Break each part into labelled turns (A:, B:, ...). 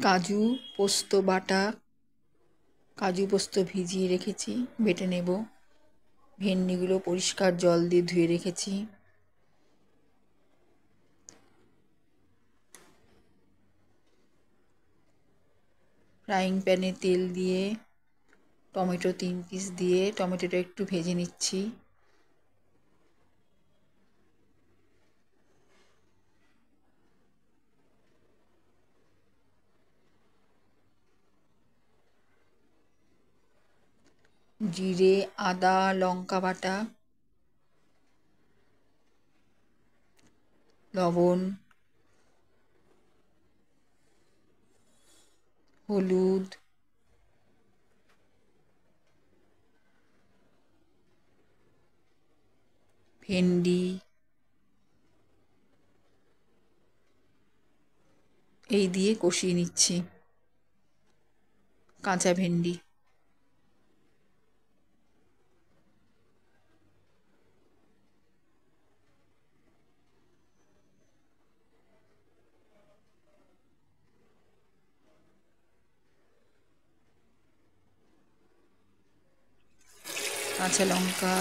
A: কাজু পোস্ত বাটা, কাজু পোস্ত ভিজিয়ে রেখেছি, বেটে নেব। ভেন্ডিগুলো পরিষ্কার জল দিয়ে ধুয়ে রেখেছি। ফ্রাইং প্যানে তেল দিয়ে টমেটো 3 পিস দিয়ে টমেটোটা একটু ভেজে নিচ্ছি। জিরে, আদা, লঙ্কা বাটা, লবণ, হলুদ, ভেন্ডি এই দিয়ে কষিয়ে নিচ্ছি। কাঁচা ভেন্ডি, কাঁচা লঙ্কা,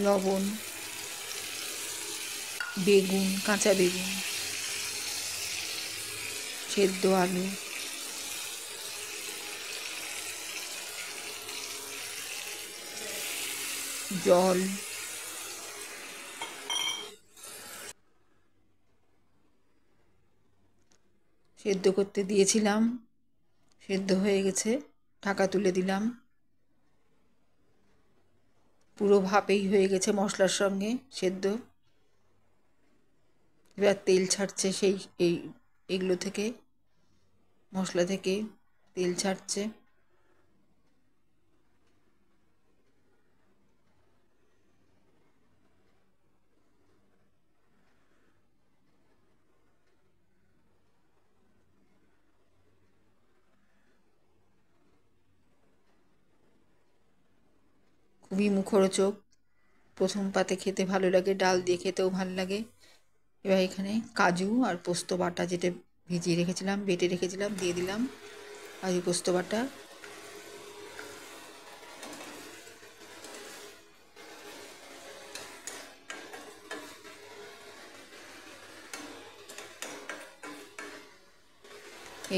A: লবণ, বেগুন, কাঁচা বেগুন, সেদ্ধ আলু, জল, সেদ্ধ করতে দিয়েছিলাম, সেদ্ধ হয়ে গেছে, ঢাকা তুলে দিলাম। পুরো ভাপেই হয়ে গেছে মশলার সঙ্গে সেদ্ধ। এবার তেল ছাড়ছে এগুলো থেকে, মশলা থেকে তেল ছাড়ছে। খুবই মুখরোচক, প্রথম পাতে খেতে ভালো লাগে, ডাল দিয়ে খেতেও ভালো লাগে। এবার এখানে কাজু আর পোস্ত বাটা যেটা ভিজিয়ে রেখেছিলাম, বেটে রেখেছিলাম, দিয়ে দিলাম কাজু পোস্ত বাটা।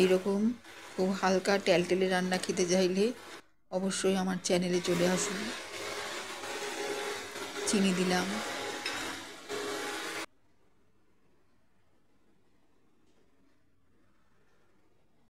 A: এইরকম খুব হালকা টেলটেলে রান্না খেতে চাইলে অবশ্যই আমার চ্যানেলে চলে আসুন। চিনি দিলাম।